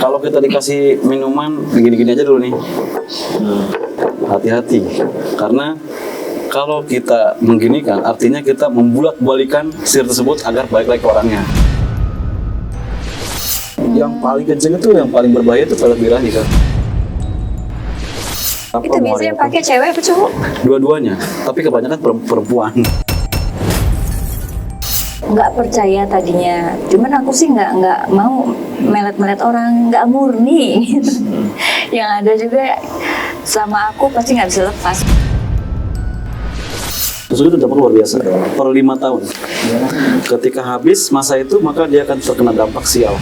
Kalau kita dikasih minuman gini-gini aja dulu nih, hati-hati, karena kalau kita mengginikan, artinya kita membulat-balikan sihir tersebut agar balik lagi ke orangnya. Yang paling kenceng itu, yang paling berbahaya itu pelet birahi kan. Itu biasanya pakai cewek apa cowok? Dua-duanya, tapi kebanyakan perempuan. Nggak percaya tadinya, cuman aku sih nggak mau melet-melet orang, nggak murni gitu. Yang ada juga sama aku pasti nggak bisa lepas. Tusuk itu dampak luar biasa, per 5 tahun. Ketika habis masa itu, maka dia akan terkena dampak sial.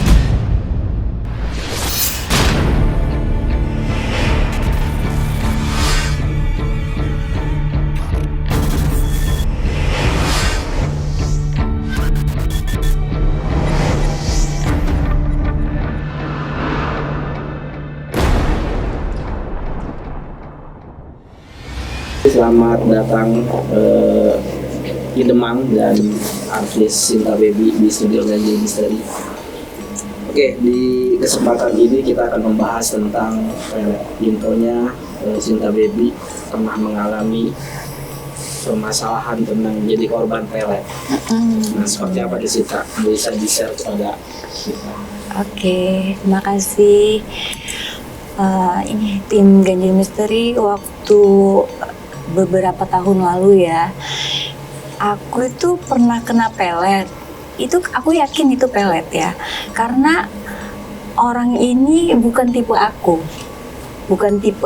Selamat datang di Demang dan artis Sinta Baby di studio Ganjil Misteri. Oke, di kesempatan ini kita akan membahas tentang infonya Sinta Baby pernah mengalami permasalahan tentang jadi korban pelet. Nah, seperti apa di Sinta? Bisa di-share kepada kita. Oke, terima kasih. Ini tim Ganjil Misteri waktu beberapa tahun lalu ya, aku itu pernah kena pelet. Itu aku yakin itu pelet ya, karena orang ini bukan tipe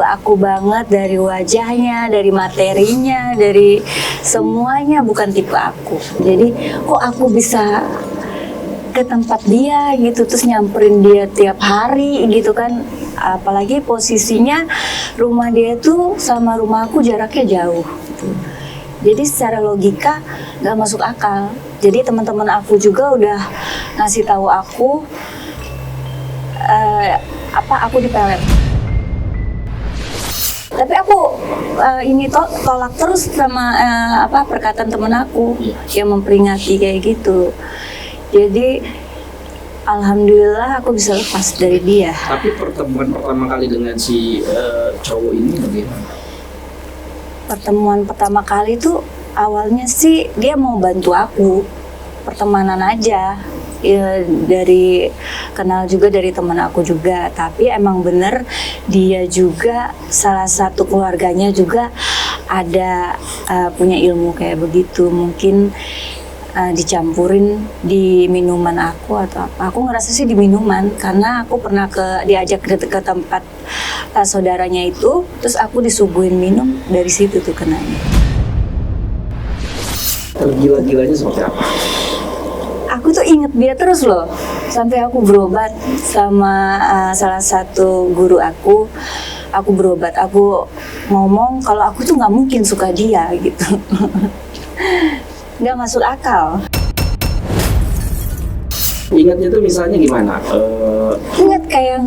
aku banget, dari wajahnya, dari materinya, dari semuanya bukan tipe aku. Jadi kok aku bisa ke tempat dia gitu, terus nyamperin dia tiap hari gitu kan. Apalagi posisinya rumah dia tuh sama rumah aku jaraknya jauh gitu. Jadi secara logika nggak masuk akal. Jadi teman-teman aku juga udah ngasih tahu aku aku dipelet. Tapi aku ini tolak terus sama perkataan teman aku yang memperingati kayak gitu. Jadi alhamdulillah aku bisa lepas dari dia. Tapi pertemuan pertama kali dengan si cowok ini bagaimana? Pertemuan pertama kali tuh awalnya sih dia mau bantu aku, pertemanan aja. Ya, dari kenal juga dari teman aku juga. Tapi emang bener dia juga salah satu keluarganya juga ada punya ilmu kayak begitu. Mungkin dicampurin di minuman aku atau apa. Aku ngerasa sih di minuman, karena aku pernah diajak ke tempat saudaranya itu, terus aku disuguhin minum, dari situ tuh kenanya. Tergila-gilanya seperti apa? Aku tuh inget dia terus loh, sampai aku berobat sama salah satu guru aku. Aku berobat, aku ngomong kalau aku tuh nggak mungkin suka dia gitu. Nggak masuk akal. Ingatnya tuh misalnya gimana? Ingat kayak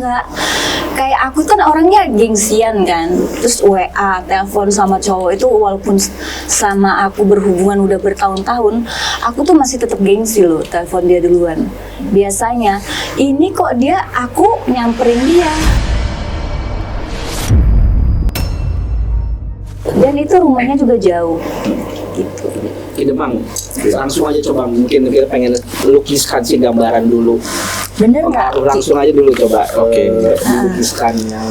aku kan orangnya gengsian kan, terus WA, telepon sama cowok itu walaupun sama aku berhubungan udah bertahun-tahun, aku tuh masih tetap gengsi loh, telepon dia duluan. Biasanya ini kok aku nyamperin dia. Dan itu rumahnya juga jauh gitu. Di Demang, langsung aja coba, mungkin kita pengen lukiskan sih gambaran dulu. Bener nggak? Langsung aja dulu coba. Oke. Lukiskan yang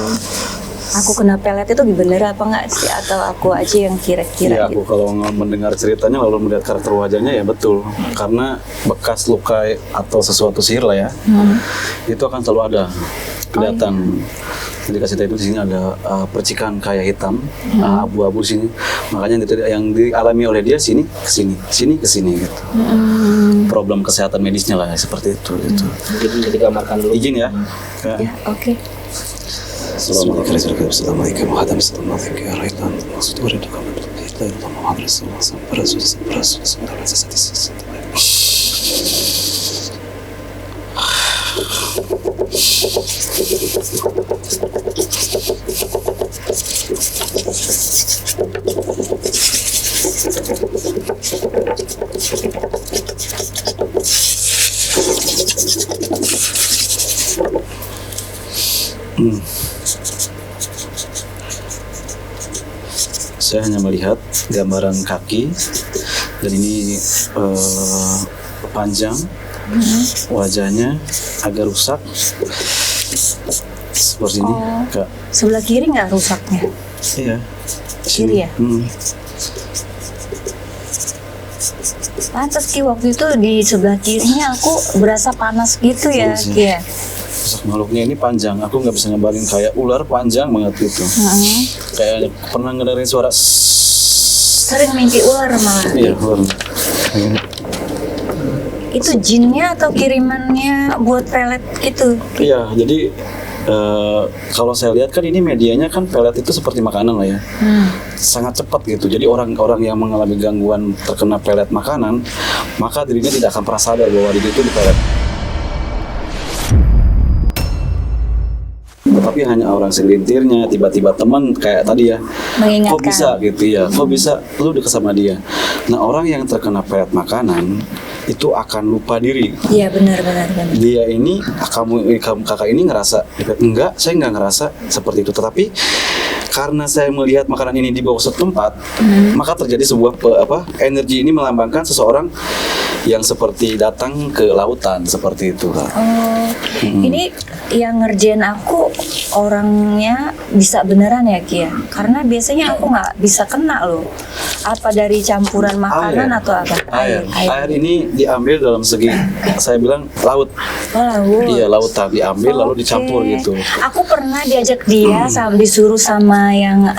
Aku kena pelet itu bener apa nggak sih? Atau aku aja yang kira-kira Iya, aku gitu? kalau mendengar ceritanya lalu melihat karakter wajahnya ya betul, karena bekas luka atau sesuatu sihir lah ya, itu akan selalu ada kelihatan. Jadi kasih tahu itu di sini ada percikan kayak hitam, abu-abu sini. Makanya itu yang dialami oleh dia sini ke sini ke sini gitu. Problem kesehatan medisnya lah seperti itu gitu. mungkin bisa digambarkan dulu. Izin ya. Ya, oke. Assalamualaikum warahmatullahi Hmm. Saya hanya melihat gambaran kaki dan ini panjang, wajahnya agak rusak seperti ini, Kak. Sebelah kiri nggak rusaknya? Iya. Kiri ya? Pantas Ki, waktu itu di sebelah kirinya aku berasa panas gitu ya, Iya sih. Ki ya. Sosok makhluknya ini panjang, aku nggak bisa ngebayangin, kayak ular panjang banget gitu. Kayak pernah ngedengerin suara Sering mimpi ular malah. iya, ular. Itu jinnya atau kirimannya buat pelet gitu? Iya, jadi kalau saya lihat kan ini medianya kan pelet itu seperti makanan lah ya, sangat cepat gitu. Jadi orang-orang yang mengalami gangguan terkena pelet makanan, maka dirinya tidak akan pernah sadar bahwa diri itu dipelet. Tapi hanya orang segelintirnya, tiba-tiba teman kayak tadi ya, Mengingatkan. kok bisa gitu ya, kok bisa lu deket sama dia. Nah, orang yang terkena pelet makanan itu akan lupa diri. Iya benar. Dia ini, kamu kakak ini ngerasa, enggak, saya nggak ngerasa seperti itu. Tetapi karena saya melihat makanan ini dibawa ke tempat, maka terjadi sebuah energi ini melambangkan seseorang yang seperti datang ke lautan seperti itu, Kak. Oh, ini yang ngerjain aku orangnya bisa beneran ya Ki ya? Karena biasanya aku nggak bisa kena loh. Apa dari campuran makanan Air. atau apa? Air ini diambil dalam segi, saya bilang laut. Oh, laut. Iya, lautan diambil lalu Oke. dicampur gitu. Aku pernah diajak dia disuruh sama yang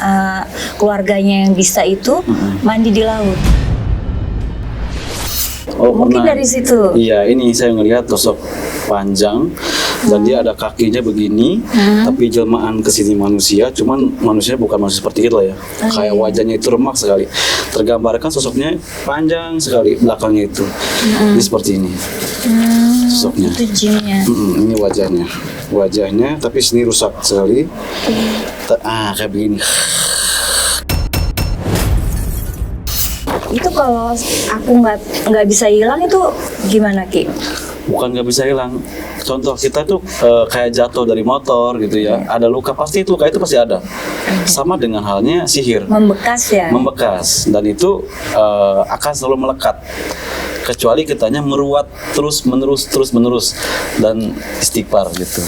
keluarganya yang bisa itu mandi di laut. Oh, Mungkin pernah. dari situ. Iya, ini saya ngelihat sosok panjang dan dia ada kakinya begini, tapi jelmaan ke sini manusia, cuman manusia bukan manusia seperti kita ya. Kayak wajahnya itu remak sekali. Tergambarkan sosoknya panjang sekali belakangnya itu. Ini seperti ini. Sosoknya. Itu jinnya. Ini wajahnya. Wajahnya tapi sini rusak sekali. Kayak begini. Itu kalau aku nggak bisa hilang itu gimana Ki? Bukan nggak bisa hilang. Contoh kita tuh kayak jatuh dari motor gitu ya, ada luka, pasti itu luka itu pasti ada. Sama dengan halnya sihir, Membekas ya? membekas, dan itu akan selalu melekat. Kecuali kitanya meruat terus menerus dan istighfar gitu.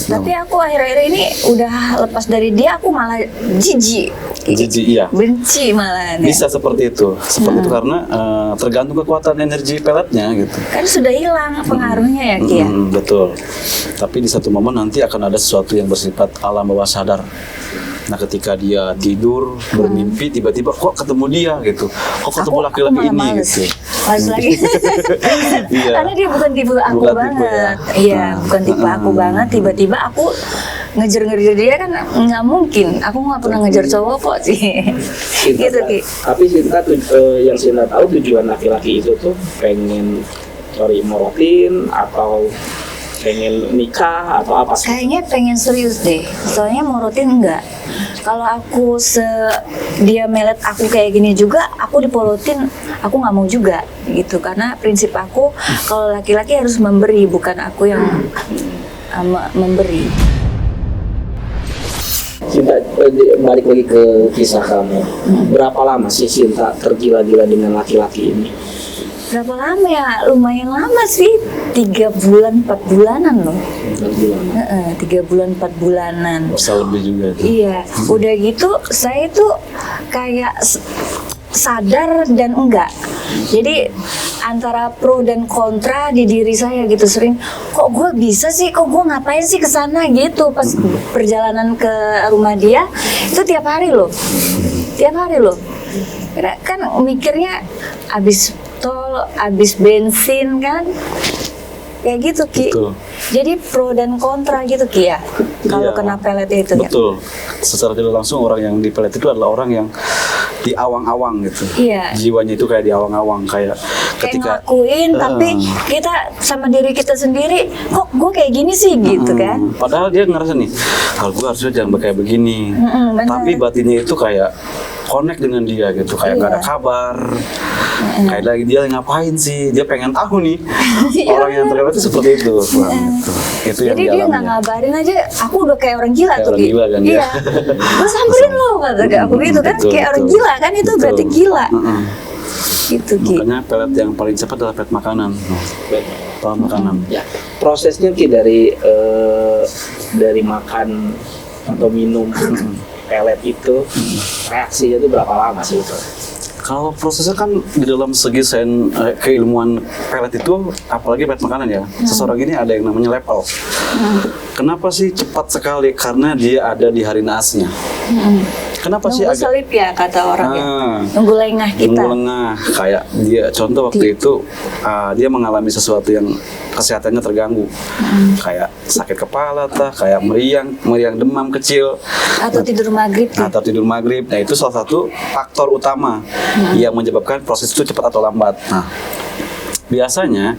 Tapi aku akhir-akhir ini udah lepas dari dia, aku malah jijik. Jijik, iya. Benci malah. Bisa seperti itu itu karena tergantung kekuatan energi peletnya gitu. Kan sudah hilang pengaruhnya ya Ki ya? Betul. Tapi di satu momen nanti akan ada sesuatu yang bersifat alam bawah sadar. Nah, ketika dia tidur bermimpi, tiba-tiba kok ketemu dia gitu, kok ketemu laki-laki malah ini males. gitu. Males lagi. Iya. Karena dia bukan tipe aku Bukan tipe banget. ya. Iya, bukan tipe aku banget. Tiba-tiba aku ngejar-ngejar dia kan nggak mungkin. Aku nggak pernah ngejar cowok kok sih. Sinta, Gitu Ki. tapi Sinta yang Sinta tahu tujuan laki-laki itu tuh pengen morotin atau pengen nikah atau apa sih? Kayaknya pengen serius deh. Soalnya morotin enggak. Kalau aku dia melet aku kayak gini juga, aku dipolotin, aku nggak mau juga gitu. Karena prinsip aku kalau laki-laki harus memberi, bukan aku yang memberi. Sinta, balik lagi ke kisah kamu. Berapa lama sih Sinta tergila-gila dengan laki-laki ini? Berapa lama ya? Lumayan lama sih. 3 bulan 4 bulanan loh. 3 bulan 4 bulanan. Bisa lebih juga itu. Iya, udah gitu saya tuh kayak sadar dan enggak. Jadi antara pro dan kontra di diri saya gitu, sering kok gue bisa sih, kok gue ngapain sih ke sana gitu. Pas perjalanan ke rumah dia itu tiap hari loh. Kan mikirnya abis tol, abis bensin kan, kayak gitu Ki. Betul. Jadi pro dan kontra gitu Ki ya, kalau Iya. kena pelet itu ya. Betul. Secara tidak langsung orang yang dipelet itu adalah orang yang di awang-awang gitu. Iya. Jiwanya itu kayak di awang-awang, kayak ketika ngelakuin tapi kita sama diri kita sendiri, kok gue kayak gini sih gitu kan. Padahal dia ngerasa nih, gue harusnya jangan kayak begini. Benar. Tapi batinnya itu kayak connect dengan dia gitu, kayak nggak ada Iya. kabar. Kayak lagi dia ngapain sih? Dia pengen tahu nih orang yang terlibat itu seperti itu. Wah, itu yang Jadi dia nggak dialaminya. ngabarin aja, aku udah kayak orang gila Kayak tuh. orang Ki. gila kan, Iya. Gue samperin lo kata aku gitu kan, Betul, kayak orang betul. gila kan, itu Betul. berarti gila. Mm-mm. Gitu Ki. Makanya pelet yang paling cepat adalah pelet makanan. Pelet makanan. Ya, prosesnya Ki dari makan atau minum pelet itu reaksinya itu berapa lama sih itu? Kalau prosesnya kan di dalam segi keilmuan pelet itu, apalagi pelet makanan ya, seseorang ini ada yang namanya level. Kenapa sih cepat sekali? Karena dia ada di hari naasnya. Kenapa sih Nunggu agak selip ya kata orang ya. Ah. Nunggu lengah kita. nunggu lengah? Kayak dia contoh waktu itu dia mengalami sesuatu yang kesehatannya terganggu, kayak sakit kepala, kayak meriang demam kecil, Atau tidur maghrib Ki. atau tidur maghrib. Nah itu salah satu faktor utama yang menyebabkan proses itu cepat atau lambat. Nah biasanya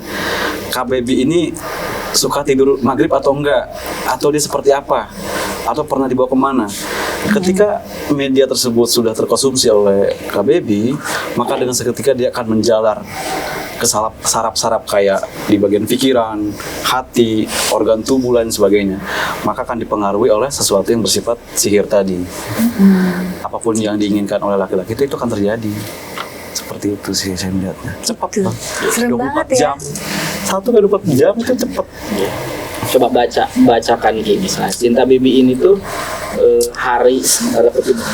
KBB ini suka tidur maghrib atau enggak, atau dia seperti apa, atau pernah dibawa kemana. Ketika media tersebut sudah terkonsumsi oleh KBB, maka dengan seketika dia akan menjalar ke saraf-saraf kayak di bagian pikiran, hati, organ tubuh lain sebagainya. Maka akan dipengaruhi oleh sesuatu yang bersifat sihir tadi. Apapun yang diinginkan oleh laki-laki itu akan terjadi. Seperti itu sih saya melihatnya. Cepat Gitu. Bang. Serem 24 banget ya. jam. 1 kali 24 jam itu cepat. Coba bacakan Ki, misalnya Cinta Baby ini tuh hari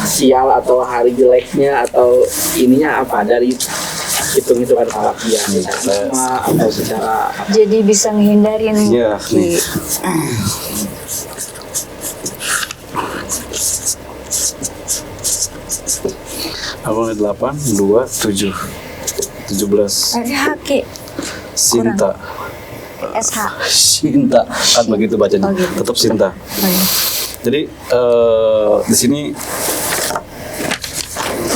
sial atau hari jeleknya atau ininya apa dari hitung-hitungan awak dia secara nama atau secara Jadi bisa ngehindarin Iya, Ki. nih. Awalnya 8, 2, 7 17 Ada Ki. Sinta SH. Sinta kan begitu bacanya. Oh, gitu. Tetap Sinta. Oh, iya. Jadi di sini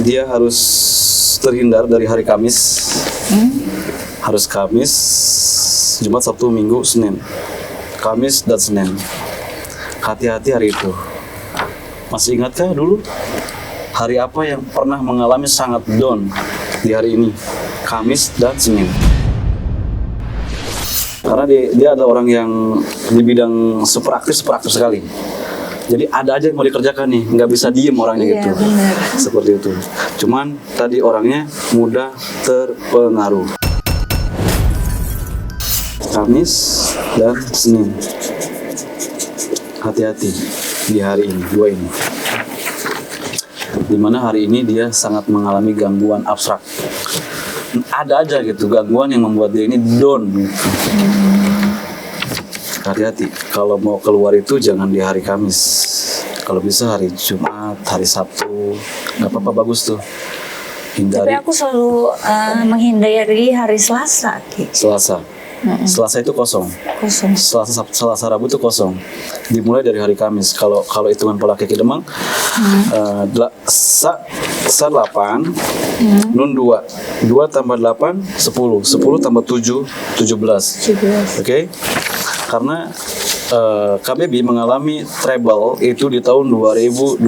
dia harus terhindar dari hari Kamis. Harus Kamis, Jumat, Sabtu, Minggu, Senin. Kamis dan Senin. Hati-hati hari itu. Masih ingatkah dulu hari apa yang pernah mengalami sangat down di hari ini? Kamis dan Senin. Karena dia ada orang yang di bidang super aktif sekali. Jadi ada aja yang mau dikerjakan nih, nggak bisa diem orangnya Iya, gitu. benar. Seperti itu. Cuman tadi orangnya mudah terpengaruh. Kamis dan Senin. Hati-hati di hari ini, dua ini. Dimana hari ini dia sangat mengalami gangguan abstrak. Ada aja gitu gangguan yang membuat dia ini down gitu. Hati-hati kalau mau keluar itu jangan di hari Kamis, kalau bisa hari Jumat, hari Sabtu, nggak apa-apa, bagus tuh. Tapi Hindari aku selalu menghindari hari Selasa Ki. Selasa. Selasa itu kosong. Kosong. Selasa Rabu itu kosong. Dimulai dari hari Kamis. Kalau hitungan pola kaki Demang, sa 8, nun 2 tambah 8 10 tambah 7 17. 17. Oke. Karena KBB mengalami treble itu di tahun 2023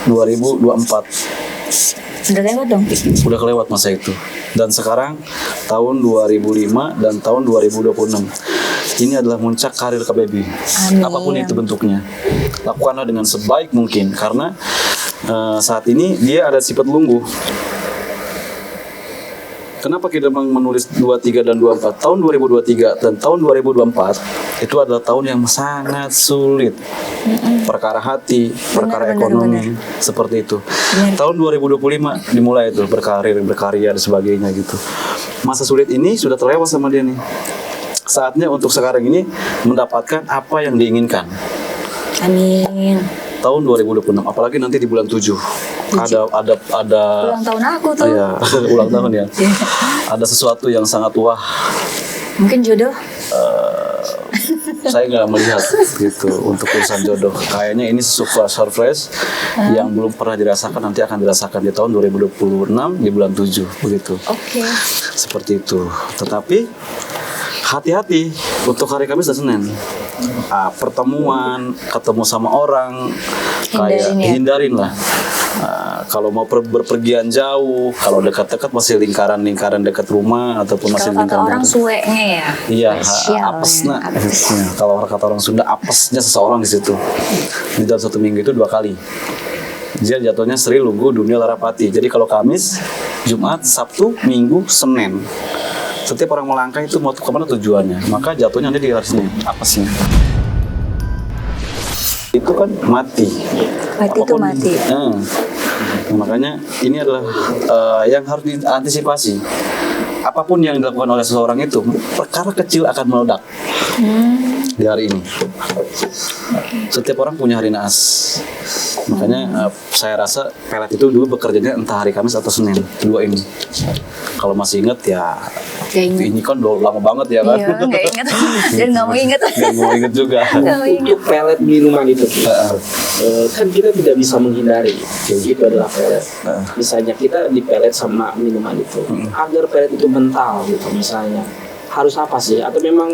2024. Udah lewat dong Ki. Udah kelewat masa itu. Dan sekarang tahun 2005 dan tahun 2026. Ini adalah puncak karir KBB. Amin. Apapun itu bentuknya. Lakukanlah dengan sebaik mungkin karena saat ini dia ada sifat lungguh. Kenapa kita menulis 23 dan 24? Tahun 2023 dan tahun 2024 itu adalah tahun yang sangat sulit. Perkara hati, perkara Benar, ekonomi, seperti itu. Tahun 2025 dimulai itu berkarir, berkarya dan sebagainya gitu. Masa sulit ini sudah terlewat sama dia nih. Saatnya untuk sekarang ini mendapatkan apa yang diinginkan. Amin. Tahun 2026, apalagi nanti di bulan 7. Ada Ulang tahun aku tuh. ya, ulang tahun ya. Ada sesuatu yang sangat wah. Mungkin jodoh. Saya nggak melihat gitu untuk urusan jodoh. Kayaknya ini surprise yang belum pernah dirasakan, nanti akan dirasakan di tahun 2026 di bulan 7 begitu. Oke. Seperti itu. Tetapi hati-hati untuk hari Kamis dan Senin. pertemuan, ketemu sama orang, kayak Hindarin ya. hindarin lah. Kalau mau berpergian jauh, kalau dekat-dekat masih lingkaran dekat rumah ataupun masih Kalau kata lingkaran orang dekat. sueknya ya. Iya, Spesial apesnya. ya, apes. Kalau kata orang Sunda, apesnya seseorang di situ. Di dalam 1 minggu itu 2 kali. Dia jatuhnya Sri Lugu Dunia Larapati. Jadi kalau Kamis, Jumat, Sabtu, Minggu, Senin. Setiap orang melangkah itu mau kemana tujuannya. Maka jatuhnya dia di hari Senin. Apesnya. Itu kan mati. Mati itu mati. Nah, makanya ini adalah yang harus diantisipasi. Apapun yang dilakukan oleh seseorang itu, perkara kecil akan meledak di hari ini. Setiap orang punya hari naas. Makanya saya rasa pelet itu dulu bekerjanya entah hari Kamis atau Senin, 2 ini. Kalau masih inget ya, Gak inget. ini kan udah lama banget ya kan. Iya, nggak inget. Dan nggak mau inget. Nggak mau inget juga. Nggak mau inget. Untuk pelet minuman itu kan kita tidak bisa menghindari itu adalah pelet. Misalnya kita dipelet sama minuman itu, agar pelet itu mental gitu misalnya, harus apa sih? Atau memang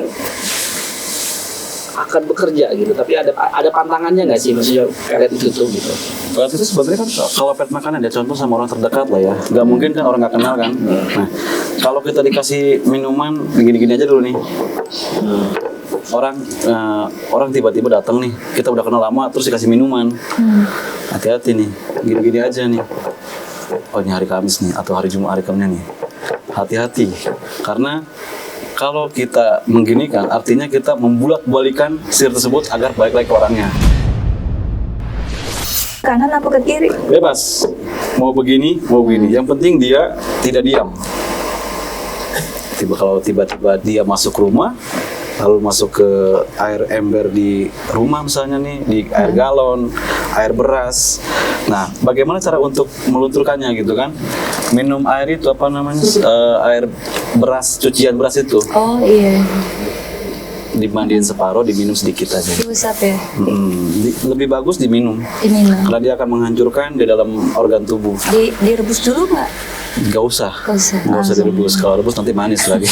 akan bekerja gitu, tapi ada pantangannya nggak sih maksudnya pelet itu tuh gitu? Pelet itu sebenarnya kan kalau pelet makanan ya contoh sama orang terdekat lah ya. Nggak mungkin kan orang nggak kenal kan. Nah, kalau kita dikasih minuman begini-gini aja dulu nih. Orang tiba-tiba datang nih, kita udah kenal lama terus dikasih minuman. Hati-hati nih, gini-gini aja nih. Oh ini hari Kamis nih atau hari Jumat hari Kamis nih. Hati-hati karena kalau kita mengginikan artinya kita membulat-balikan sihir tersebut agar balik lagi ke orangnya. Kanan apa ke kiri? Bebas, mau begini, mau begini. Yang penting dia tidak diam. Kalau tiba-tiba dia masuk rumah, lalu masuk ke air ember di rumah misalnya nih, di air galon, air beras. Nah, bagaimana cara untuk melunturkannya gitu kan? Minum air itu apa namanya? Air beras, cucian beras itu. Oh iya. Dimandiin separuh, diminum sedikit aja. Diusap ya. Lebih bagus diminum. Diminum. Karena dia akan menghancurkan di dalam organ tubuh. Direbus dulu nggak? Gak usah, Nggak usah. nggak usah Langsung. direbus. Kalau rebus nanti manis lagi.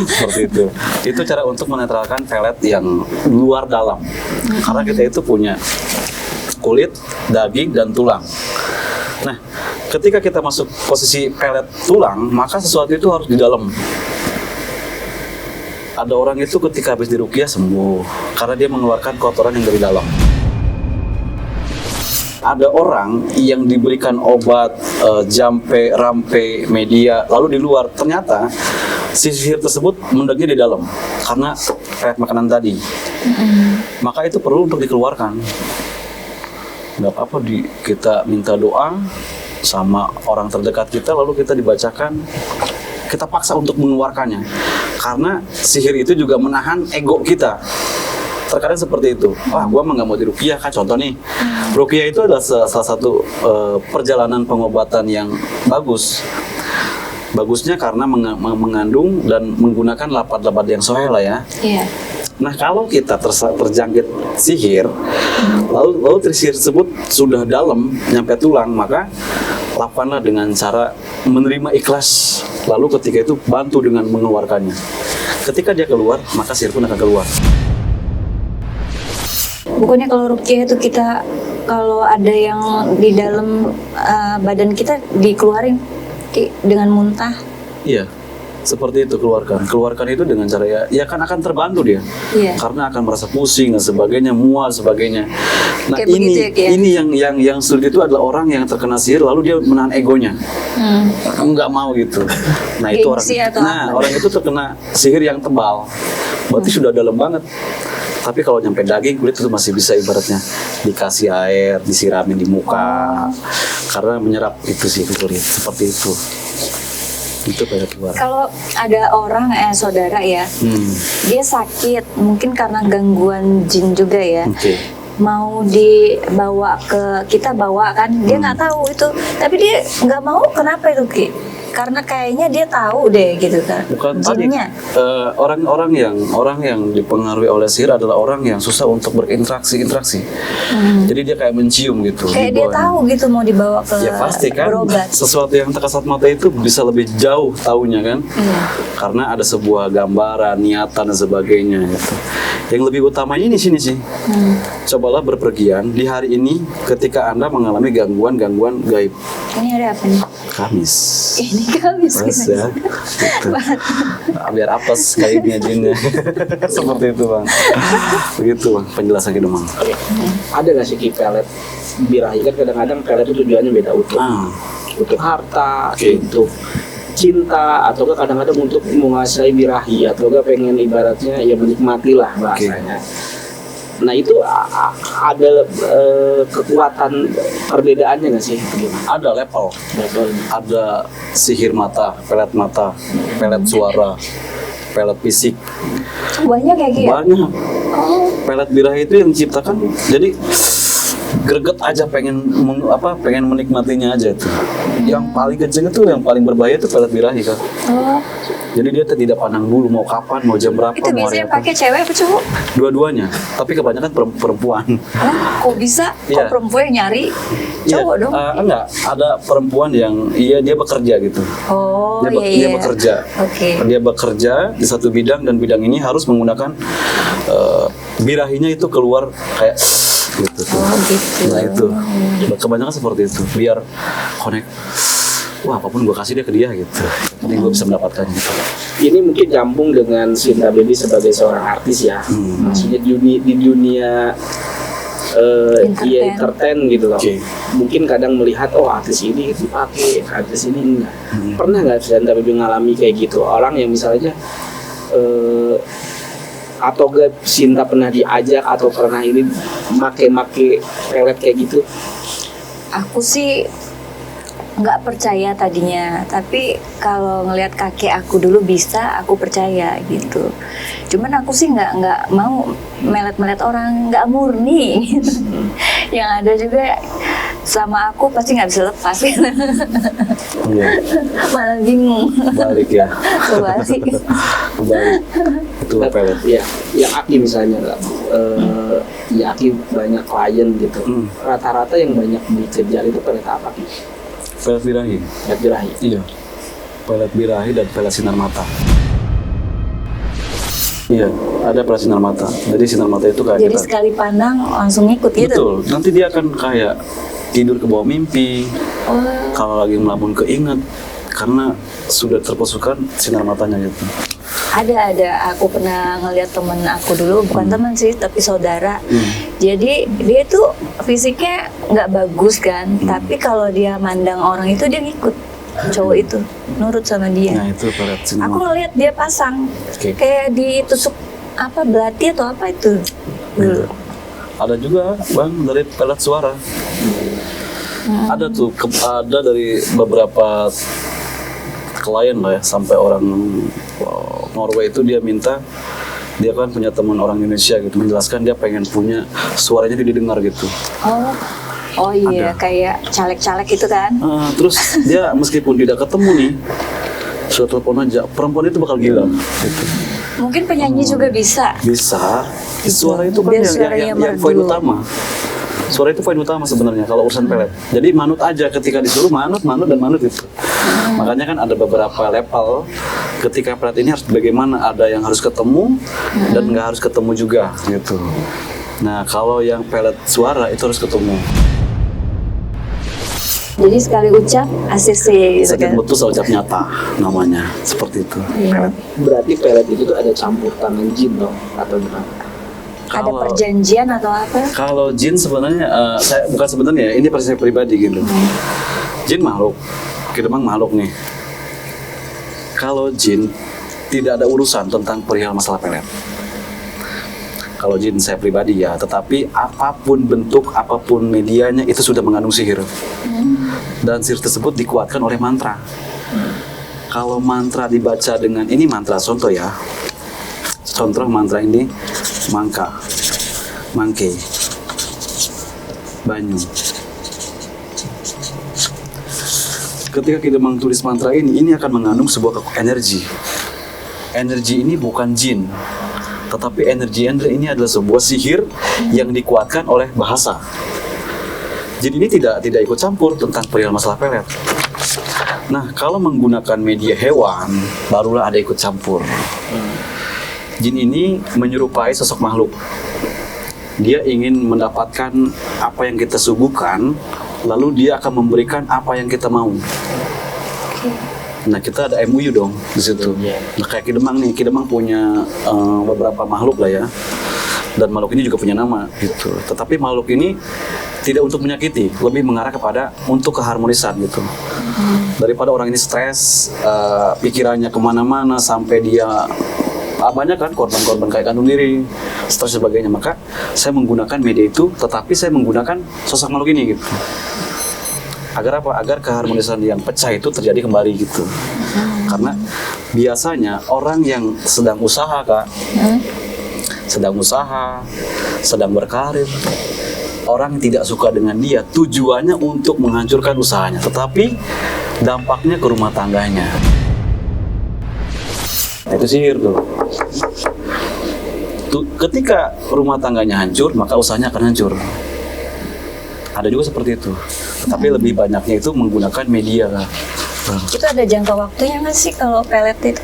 Seperti itu. Itu cara untuk menetralkan pelet yang luar dalam. Karena kita itu punya kulit, daging, dan tulang. Nah, ketika kita masuk posisi pelet tulang, maka sesuatu itu harus di dalam. Ada orang itu ketika habis diruqyah sembuh karena dia mengeluarkan kotoran yang dari dalam. Ada orang yang diberikan obat jampe, rampe, media, lalu di luar ternyata sihir tersebut mendeknya di dalam karena pelet makanan tadi. Maka itu perlu untuk dikeluarkan. Nggak apa-apa kita minta doa sama orang terdekat kita, lalu kita dibacakan, kita paksa untuk mengeluarkannya. Karena sihir itu juga menahan ego kita. Terkadang seperti itu. Wah, gua mah nggak mau diruqyah kan. Contoh nih, ruqyah itu adalah salah satu perjalanan pengobatan yang bagus. Bagusnya karena mengandung dan menggunakan lapat-lapat yang sahih lah ya. Iya. Nah, kalau kita terjangkit sihir, lalu sihir tersebut sudah dalam, nyampe tulang, maka lakukanlah dengan cara menerima ikhlas. Lalu ketika itu bantu dengan mengeluarkannya. Ketika dia keluar, maka sihir pun akan keluar. Bukannya kalau ruqyah itu kita kalau ada yang di dalam badan kita dikeluarin dengan muntah. Iya, seperti itu keluarkan itu dengan cara ya kan akan terbantu dia. Iya. Karena akan merasa pusing dan sebagainya, mual sebagainya. Nah, Kayak begitu ya, Ki, ya? ini yang sulit itu adalah orang yang terkena sihir lalu dia menahan egonya. Nggak mau gitu. Nah, itu orang. Gengsi atau Nah, apa? orang itu terkena sihir yang tebal. Berarti sudah dalam banget. Tapi kalau nyampe daging, kulit itu masih bisa ibaratnya dikasih air, disiramin di muka. Karena menyerap itu sih kulit seperti itu. Itu kayak keluar. Kalau ada orang saudara ya, dia sakit mungkin karena gangguan jin juga ya. Oke. Mau dibawa ke kita bawa kan, dia nggak tahu itu, tapi dia nggak mau. Kenapa itu Ki? Karena kayaknya dia tahu deh gitu kan. Bukan tadi jinnya. orang yang dipengaruhi oleh sihir adalah orang yang susah untuk berinteraksi. Jadi dia kayak mencium gitu. Kayak dia dibawanya. tahu gitu mau dibawa ke Ya pasti kan. berobat. Sesuatu yang terkasat mata itu bisa lebih jauh taunya kan. Iya. Karena ada sebuah gambaran, niatan dan sebagainya gitu. Yang lebih utamanya ini sini sih. Cobalah berpergian di hari ini ketika Anda mengalami gangguan-gangguan gaib. Ini ada apa nih? Kamis. Ini Kamis Mas ya. Gitu. Biar apes gaibnya jinnya. Seperti itu Bang. Begitu Bang penjelasan gitu Bang. Ada nggak sih Ki pelet birahi? Kan kadang-kadang pelet itu tujuannya beda, untuk harta, untuk cinta, atau kadang-kadang untuk menguasai birahi, atau pengen ibaratnya ya menikmati lah bahasanya. Nah itu ada kekuatan perbedaannya nggak sih? Ada level. Levelnya. Ada sihir mata, pelet suara, pelet fisik. Banyak kayak gitu. Banyak. Pelet birahi itu yang diciptakan jadi greget aja pengen menikmatinya aja tuh. Yang paling kecil itu yang paling berbahaya itu pelet birahi kan. Oh, Jadi dia tidak pandang bulu mau kapan, mau jam berapa, itu mau hari biasanya apa. pakai cewek apa cowok? Dua-duanya, tapi kebanyakan perempuan. Kok bisa? Iya. Kok perempuan yang nyari cowok dong? Enggak, ada perempuan yang dia bekerja gitu. Oh, Dia iya. bekerja. Oke. Dia bekerja di satu bidang dan bidang ini harus menggunakan birahinya itu keluar kayak gitu tuh. Oh, gitu. Nah itu kebanyakan seperti itu biar connect. Wah apapun gue kasih dia ke dia gitu. Jadi gue bisa mendapatkan gitu. Ini mungkin nyambung dengan Sinta Baby sebagai seorang artis ya. Maksudnya di dunia entertain gitu loh. Oke. Mungkin kadang melihat artis ini dipakai, artis ini enggak. Pernah nggak Sinta Baby ngalami kayak gitu? Orang yang misalnya atau gak Sinta pernah diajak atau pernah ini make pelet kayak gitu? Aku sih nggak percaya tadinya, tapi kalau ngelihat kakek aku dulu bisa, aku percaya gitu. Cuman aku sih nggak mau melet orang, nggak murni gitu. Yang ada juga sama aku pasti nggak bisa lepas gitu. Iya. Malah bingung. Balik ya. Kebalik. Kebalik. Itulah pelet. Ya, yang Aki misalnya ya Aki banyak klien gitu. Rata-rata yang banyak dikejar itu pelet apa Ki? Pelet birahi. Pelet birahi. Iya. Pelet birahi dan pelet sinar mata. Iya, ada pelet sinar mata. Jadi sinar mata itu kayak Jadi sekali pandang langsung ikut gitu. Betul. Nanti dia akan kayak tidur ke bawah mimpi. Oh, Kalau lagi melamun keinget karena sudah terpusukkan sinar matanya gitu. ada. Aku pernah ngeliat temen aku dulu, bukan teman sih, tapi saudara. Jadi dia tuh fisiknya nggak bagus kan, tapi kalau dia mandang orang itu dia ngikut cowok itu, nurut sama dia. Nah itu pelet sinar Aku mata. ngeliat dia pasang, Oke. kayak ditusuk apa belati atau apa itu dulu. Ada juga bang dari pelet suara. Ada tuh ada dari beberapa klien lah ya, sampai orang Norway itu dia minta, dia kan punya teman orang Indonesia gitu, menjelaskan dia pengen punya suaranya didengar gitu. Oh iya, Ada. kayak caleg-caleg itu kan. Terus dia meskipun tidak ketemu nih, sudah telepon aja, perempuan itu bakal gila gitu. Mungkin penyanyi juga bisa. Bisa, suara itu kan Biar yang suaranya poin merdu. utama. Suara itu poin utama sebenarnya kalau urusan pelet. Jadi manut aja, ketika disuruh manut itu. Makanya kan ada beberapa level. Ketika pelet ini harus bagaimana, ada yang harus ketemu dan nggak harus ketemu juga gitu. Nah kalau yang pelet suara itu harus ketemu. Jadi sekali ucap ACC gitu Sakit kan. putus ucap nyata namanya, seperti itu. Iya. Berarti pelet itu tuh ada campur tangan jin dong atau gimana? Ada perjanjian atau apa? Kalau jin sebenarnya, saya bukan sebenarnya, ini persis saya pribadi gitu. Jin makhluk, kita memang makhluk nih. Kalau jin tidak ada urusan tentang perihal masalah pelet. Kalau jin saya pribadi ya, tetapi apapun bentuk, apapun medianya itu sudah mengandung sihir. Dan sihir tersebut dikuatkan oleh mantra. Kalau mantra dibaca dengan ini mantra, contoh ya. Contoh mantra ini mangka, mangke, banyu. Ketika kita menulis mantra ini akan mengandung sebuah energi. Energi ini bukan jin, tetapi energi ini adalah sebuah sihir yang dikuatkan oleh bahasa. Jadi ini tidak ikut campur tentang perihal masalah pelet. Nah, kalau menggunakan media hewan, barulah ada ikut campur. Jin ini menyerupai sosok makhluk. Dia ingin mendapatkan apa yang kita suguhkan, lalu dia akan memberikan apa yang kita mau. Nah, kita ada MOU dong di situ. Nah, kayak Kidemang nih, Kidemang punya beberapa makhluk lah ya. Dan makhluk ini juga punya nama gitu. Tetapi makhluk ini tidak untuk menyakiti, lebih mengarah kepada untuk keharmonisan gitu. Daripada orang ini stres, pikirannya kemana-mana sampai dia banyak kan korban-korban kayak gantung diri, stres dan sebagainya. Maka saya menggunakan media itu, tetapi saya menggunakan sosok makhluk ini gitu. Agar apa? Agar keharmonisan yang pecah itu terjadi kembali gitu. Karena biasanya orang yang sedang usaha, Kak, sedang usaha, sedang berkarir, orang yang tidak suka dengan dia tujuannya untuk menghancurkan usahanya, tetapi dampaknya ke rumah tangganya. Nah, itu sihir tuh. Ketika rumah tangganya hancur, maka usahanya akan hancur. Ada juga seperti itu. Tapi lebih banyaknya itu menggunakan media kan. Itu ada jangka waktunya nggak sih kalau pelet itu?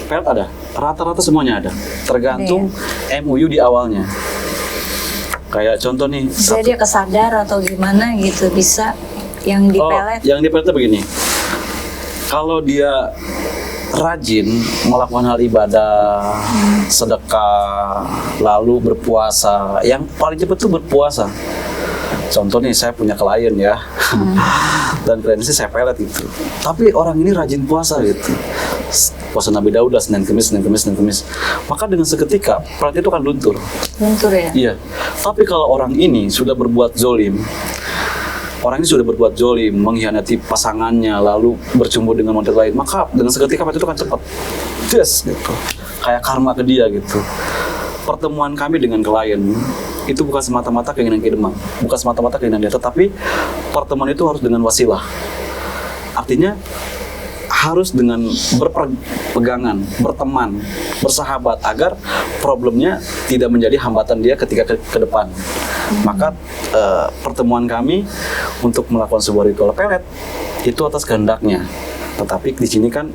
Pelet ada, rata-rata semuanya ada. Tergantung MOU di awalnya. Kayak contoh nih. Bisa dia kesadar atau gimana gitu, bisa yang di pelet. Yang di peletnya begini. Kalau dia rajin melakukan hal ibadah, sedekah, lalu berpuasa. Yang paling cepat tuh berpuasa. Contoh nih, saya punya klien ya, dan klien sih saya pelet gitu. Tapi orang ini rajin puasa gitu. Puasa Nabi Daud, Senin Kemis. Maka dengan seketika pelet itu kan luntur. Luntur ya? Iya. Tapi kalau orang ini sudah berbuat zolim, mengkhianati pasangannya, lalu bercumbu dengan wanita lain, maka dengan seketika itu kan cepat, gitu, kayak karma ke dia gitu. Pertemuan kami dengan klien itu bukan semata-mata keinginan Kidemang, bukan semata-mata keinginan dia, tetapi pertemuan itu harus dengan wasilah. Artinya harus dengan berpegangan, berteman, bersahabat, agar problemnya tidak menjadi hambatan dia ketika ke depan. Maka pertemuan kami untuk melakukan sebuah ritual pelet itu atas kehendaknya. Tetapi di sini kan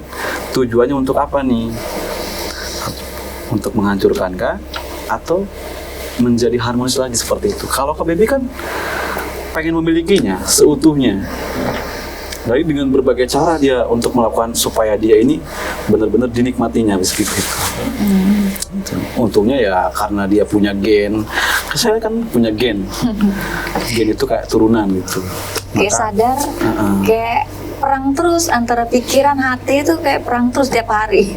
tujuannya untuk apa nih? Untuk menghancurkankah atau menjadi harmonis lagi seperti itu? Kalau KBB kan pengen memilikinya seutuhnya. Jadi dengan berbagai cara dia untuk melakukan supaya dia ini benar-benar dinikmatinya begitu. Untungnya ya karena dia punya gen. Saya kan punya gen. Gen itu kayak turunan gitu. Kayak sadar, kayak perang terus antara pikiran hati itu kayak perang terus tiap hari.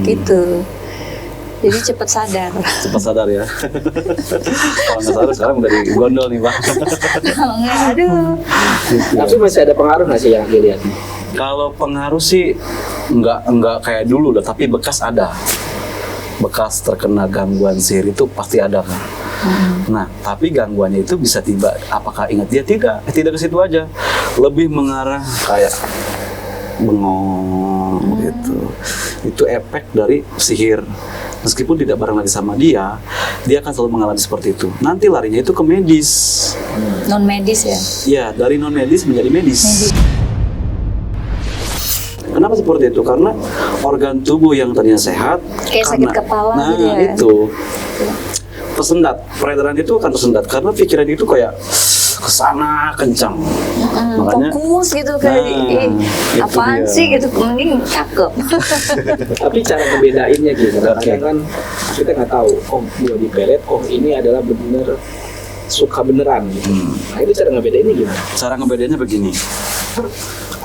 Gitu. Jadi cepat sadar. Cepat sadar ya. Kalau nggak sadar sekarang udah di gondol nih, Pak. Aduh. Tapi masih ada pengaruh nggak sih yang dilihat? Kalau pengaruh sih nggak kayak dulu lah, tapi bekas ada. Bekas terkena gangguan sihir itu pasti ada kan. Nah, tapi gangguannya itu bisa tiba. Apakah ingat dia? Tidak ke situ aja. Lebih mengarah kayak bengong gitu. Itu efek dari sihir. Meskipun tidak bareng lagi sama dia akan selalu mengalami seperti itu. Nanti larinya itu ke medis. Non medis ya? Ya, dari non medis menjadi medis. Kenapa seperti itu? Karena organ tubuh yang tadinya sehat, kayak sakit kepala gitu ya? Itu tersendat. Peredaran itu akan tersendat karena pikiran itu kayak kesana kencang. Makanya fokus gitu kayak apaan sih gitu, mending cakep. Tapi cara ngebedainnya gitu, kadang kan kita nggak tahu, dia di pelet, ini adalah benar suka beneran gitu. Nah itu cara ngebedainnya gimana? Cara ngebedainnya begini,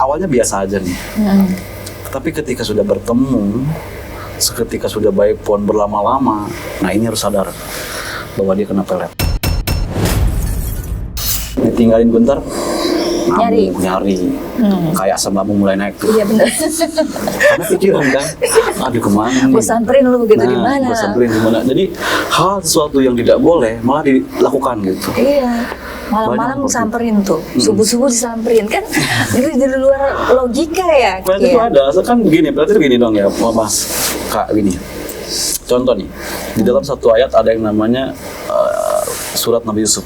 awalnya biasa aja nih, tapi ketika sudah bertemu, ketika sudah baik pun berlama-lama, nah ini harus sadar bahwa dia kena pelet. Ditinggalin bentar, nyari. Kayak asam lambung mulai naik tuh. Iya benar. Karena pikiran kan, aduh kemana nih? Gue samperin lu gitu di mana? Gue samperin di mana? Jadi hal sesuatu yang tidak boleh malah dilakukan gitu. Iya. Malam-malam samperin tuh, subuh-subuh disamperin kan? Itu di luar logika ya. Berarti itu ada, kan begini, berarti begini dong ya, Mas Kak gini. Contoh nih, di dalam satu ayat ada yang namanya surat Nabi Yusuf.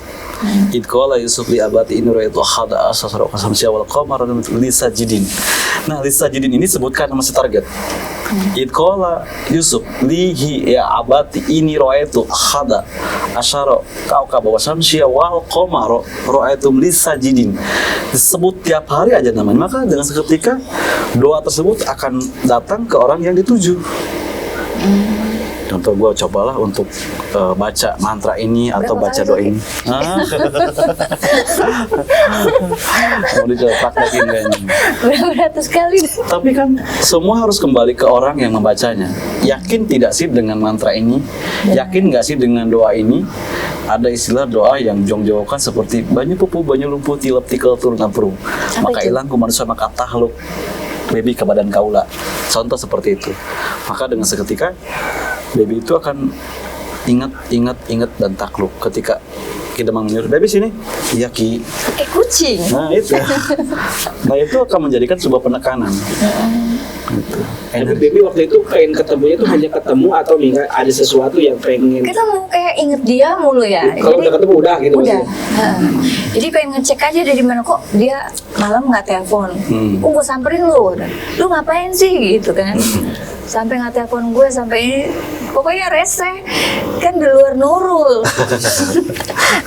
Idqala Yusuf li abati in ra'aytu ahada asara qasamsya wal qamara lisajidin. Nah, lisajidin ini sebutkan nama si target. Itkola Yusuf lihi ya abati ini roetu hada asyara kaukaba wa syamsya wal qamara roetum lisajidin. Disebut tiap hari aja namanya, maka dengan seketika doa tersebut akan datang ke orang yang dituju. Contoh gue cobalah untuk baca mantra ini atau Berapa baca kali doa Zoki? ini. Mau dicoba praktekin kayaknya. Berapa ratus kali? Tapi kan semua harus kembali ke orang yang membacanya. Yakin tidak sih dengan mantra ini? Yakin nggak sih dengan doa ini? Ada istilah doa yang jong-jongkan seperti banyu pupu, banyu lumpuh, tilep tikel turun ampru. Maka itu? hilang kumanusia maka tahluk baby ke badan kaula. Contoh seperti itu. Maka dengan seketika baby itu akan ingat dan takluk ketika kita menyuruh baby sini, iya ki. Kayak kucing. Nah itu, nah itu akan menjadikan sebuah penekanan. Gitu. Tapi baby waktu itu pengen ketemunya tuh hanya ketemu atau ada sesuatu yang pengen. Kita mau kayak inget dia mulu ya. Kalau udah ketemu udah gitu Udah. maksudnya. Jadi pengen ngecek aja dari mana kok dia malam nggak telepon. Gue samperin lu ngapain sih gitu kan? Sampai nggak telepon gue sampai ini, pokoknya rese kan di luar Nurul.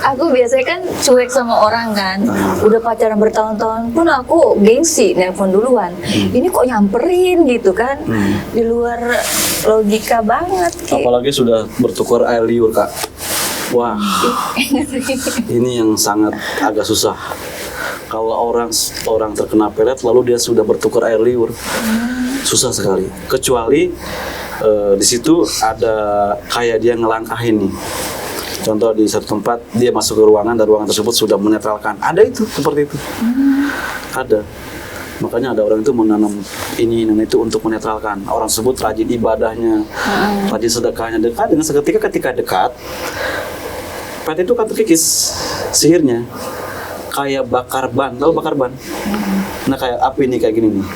Aku biasanya kan cuek sama orang kan, udah pacaran bertahun-tahun pun aku gengsi nelpon duluan. Ini kok nyamperin gitu kan, di luar logika banget. Ki. Apalagi sudah bertukar air liur kak. Wah, ini yang sangat agak susah. Kalau orang terkena pelet lalu dia sudah bertukar air liur, susah sekali. Kecuali di situ ada kayak dia ngelangkahin nih. Contoh di satu tempat dia masuk ke ruangan dan ruangan tersebut sudah menetralkan. Ada itu seperti itu. Ada. Makanya ada orang itu menanam ini dan itu untuk menetralkan. Orang tersebut rajin ibadahnya, rajin sedekahnya. Dekat dengan ketika dekat, pet itu kan terkikis sihirnya. Kayak bakar ban, tahu bakar ban? Nah kayak api nih kayak gini nih.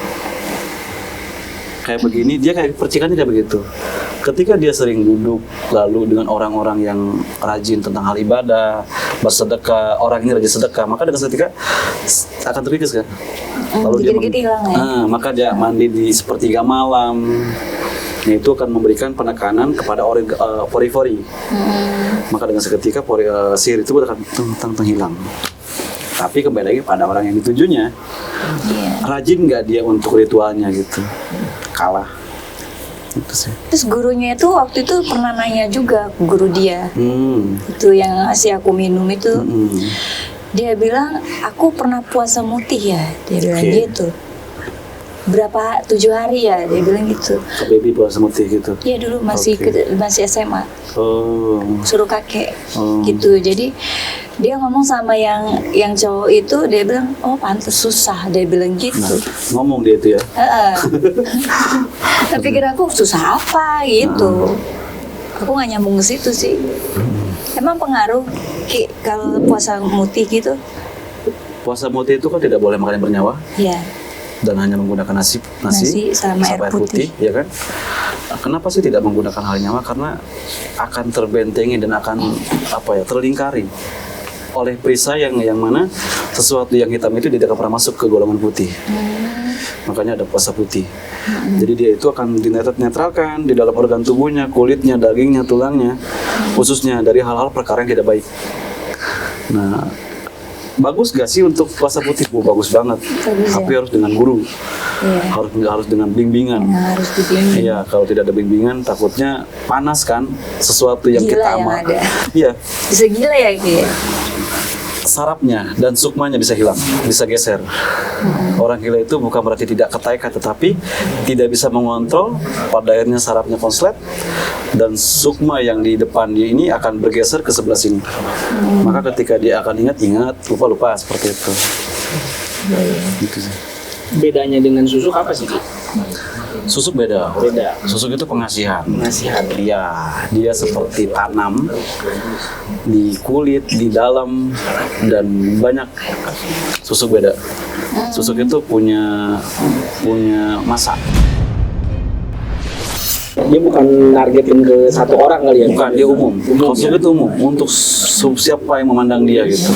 Kayak begini, dia kayak percikannya kayak begitu. Ketika dia sering duduk lalu dengan orang-orang yang rajin tentang hal ibadah, bersedekah, orang ini rajin sedekah, maka dengan seketika akan terkikis kan. Lalu Dikit-dikit hilang ya. maka dia mandi di sepertiga malam. Nah, itu akan memberikan penekanan kepada pori-pori. Maka dengan seketika sihir itu akan hilang. Tapi kembali lagi pada orang yang ditujunya. Rajin nggak dia untuk ritualnya gitu. Kalah. Gitu sih. Terus gurunya itu waktu itu pernah nanya juga, guru dia. Itu yang ngasih aku minum itu. Dia bilang, aku pernah puasa mutih ya. Dia bilang gitu. Berapa 7 hari ya, dia bilang gitu. Kak baby puasa mutih gitu. Iya dulu masih masih SMA. Oh. Suruh kakek gitu. Jadi dia ngomong sama yang cowok itu, dia bilang, oh pantas susah, dia bilang gitu. Ngomong dia itu ya. Tapi kira aku susah apa gitu. Aku nggak nyambung ke situ sih. Emang pengaruh Ki, kalau puasa mutih gitu? Puasa mutih itu kan tidak boleh makan yang bernyawa Iya. dan hanya menggunakan nasi sama air putih. ya kan? Kenapa sih tidak menggunakan hal nyawa? Karena akan terbentengi dan akan terlingkari oleh perisai yang mana sesuatu yang hitam itu tidak akan pernah masuk ke golongan putih. Makanya ada puasa putih. Jadi dia itu akan dinetralkan di dalam organ tubuhnya, kulitnya, dagingnya, tulangnya, khususnya dari hal-hal perkara yang tidak baik. Nah, bagus gak sih untuk puasa putih? Bagus banget. Tapi harus dengan guru. Harus dengan bimbingan. Harus dibimbing. Iya, kalau tidak ada bimbingan takutnya panas kan sesuatu yang Gila kita yang amal. ada. Iya. Bisa gila ya Ki? Sarafnya dan sukmanya bisa hilang, bisa geser. Orang gila itu bukan berarti tidak ketaikan, tetapi tidak bisa mengontrol, pada akhirnya sarafnya konslet dan sukma yang di depan dia ini akan bergeser ke sebelah sini. Maka ketika dia akan ingat, lupa seperti itu. Gitu sih. Bedanya dengan susuk apa sih? Susuk beda. Beda. Susuk itu pengasihan. Pengasihan. Iya, dia seperti tanam di kulit, di dalam dan banyak. Susuk beda. Susuk itu punya masa. Dia bukan nargetin ke satu orang kali ya? Bukan, dia umum. Susuk itu umum untuk siapa yang memandang dia gitu.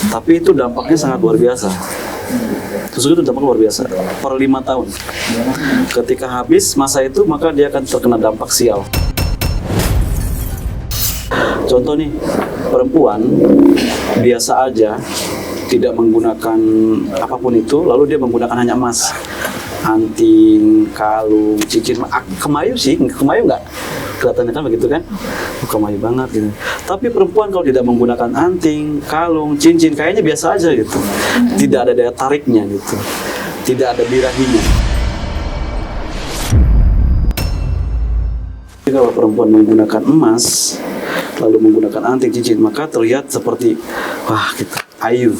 Tapi itu dampaknya sangat luar biasa. Itu tusuk itu dampak luar biasa per 5 tahun. Ketika habis masa itu maka dia akan terkena dampak sial. Contoh nih, perempuan biasa aja tidak menggunakan apapun itu, lalu dia menggunakan hanya emas, anting, kalung, cincin, kemayu sih, kemayu nggak kelihatannya kan begitu kan, kemayu banget gitu. Tapi perempuan kalau tidak menggunakan anting, kalung, cincin, kayaknya biasa aja gitu, tidak ada daya tariknya gitu, tidak ada birahinya. Kalau perempuan menggunakan emas, lalu menggunakan anting, cincin, maka terlihat seperti wah gitu, ayu,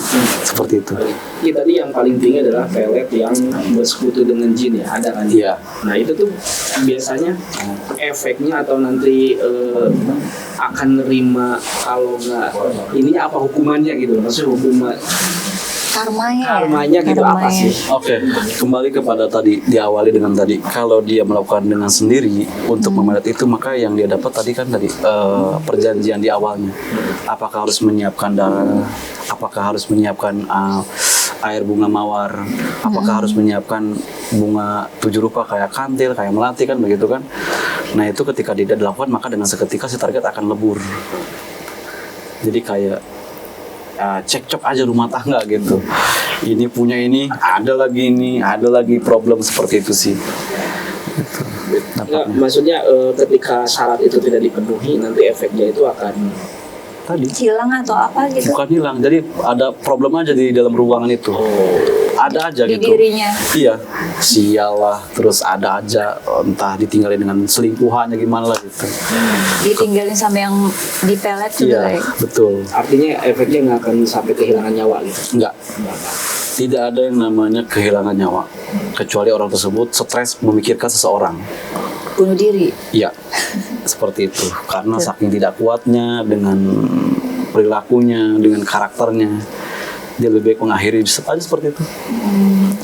seperti itu. Iya, tadi yang paling tinggi adalah pelet yang bersekutu dengan jin ya, ada kan? Iya. Nah itu tuh biasanya efeknya atau nanti akan nerima kalau nggak ininya apa hukumannya gitu, maksudnya hukuman karmanya gitu apa sih? Oke, kembali kepada tadi, diawali dengan tadi, kalau dia melakukan dengan sendiri untuk memelet itu, maka yang dia dapat tadi kan dari perjanjian di awalnya. Apakah harus menyiapkan darah, apakah harus menyiapkan air bunga mawar, apakah harus menyiapkan bunga 7 rupa kayak kantil, kayak melati kan begitu kan. Nah itu ketika tidak dilakukan maka dengan seketika si target akan lebur. Jadi kayak cekcok aja rumah tangga gitu. Ini punya ini, ada lagi problem seperti itu sih. Gitu. Nggak, maksudnya ketika syarat itu tidak dipenuhi nanti efeknya itu akan Tadi hilang atau apa gitu bukan hilang, jadi ada problem aja di dalam ruangan itu. Ada aja di gitu. dirinya. Iya, sial lah, terus ada aja entah ditinggalin dengan selingkuhannya gimana lah gitu. Ditinggalin sama yang dipelet juga Iya, ya. betul. artinya efeknya nggak akan sampai kehilangan nyawa gitu. Enggak. Tidak ada yang namanya kehilangan nyawa kecuali orang tersebut stres memikirkan seseorang. Bunuh diri. Iya, seperti itu. Karena saking tidak kuatnya dengan perilakunya, dengan karakternya, dia lebih baik mengakhiri aja seperti itu.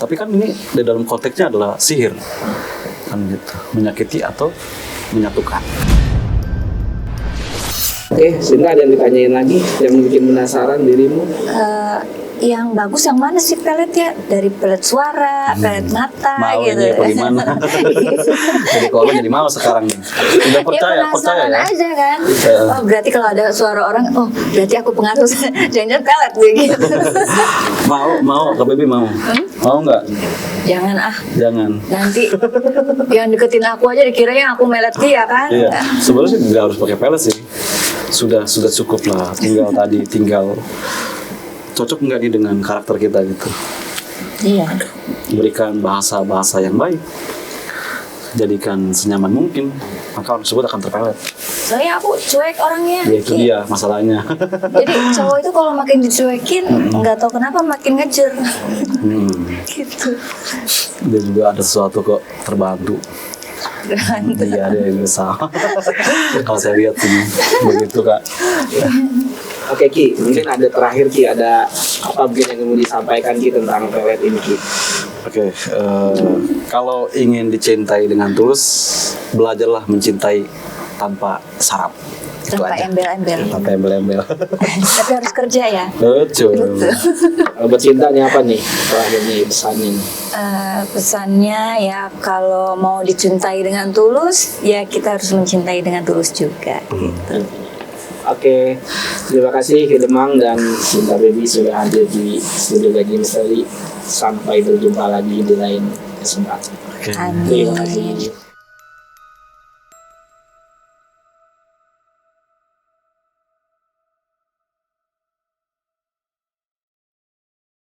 Tapi kan ini di dalam konteksnya adalah sihir, kan gitu, menyakiti atau menyatukan. Oke, Sinta ada yang ditanyain lagi yang bikin penasaran dirimu? Yang bagus yang mana sih pelet ya? Dari pelet suara, pelet mata Mau gitu. ini apa gimana? Jadi korban jadi mau sekarang nih. Udah percaya penasaran ya. aja kan. Iya. Oh berarti kalau ada suara orang, oh berarti aku pengaruh. Jangan pelet nih gitu. Mau, Kak Baby mau. Mau nggak? Jangan ah. Jangan. Nanti yang deketin aku aja dikiranya aku melet dia kan. Iya, sebenarnya sih nggak harus pakai pelet sih. Sudah cukup lah. Tinggal cocok nggak nih dengan karakter kita gitu. Iya. Berikan bahasa yang baik. Jadikan senyaman mungkin, maka orang tersebut akan terpelet. Soalnya aku cuek orangnya. Ya itu dia masalahnya. Jadi cowok itu kalau makin dicuekin, nggak tahu kenapa makin ngejer. Gitu. Dia juga ada sesuatu kok terbantu. Iya ada yang bisa. Kalau saya lihat sih begitu Kak. Oke Ki, mungkin ada terakhir Ki, ada apa mungkin yang mau disampaikan Ki tentang pelet ini Ki? Oke, kalau ingin dicintai dengan tulus, belajarlah mencintai tanpa syarat. Itu Tanpa aja. embel-embel. Tanpa embel-embel. Tapi harus kerja ya. Betul. Kalau buat Sinta nih apa nih terakhir nih pesannya? Pesannya ya kalau mau dicintai dengan tulus, ya kita harus mencintai dengan tulus juga. Gitu. Oke, terima kasih Ki Demang dan Sinta Baby sudah hadir di studio Gaji Misteri. Sampai berjumpa lagi di lain kesempatan. Oke. Terima kasih.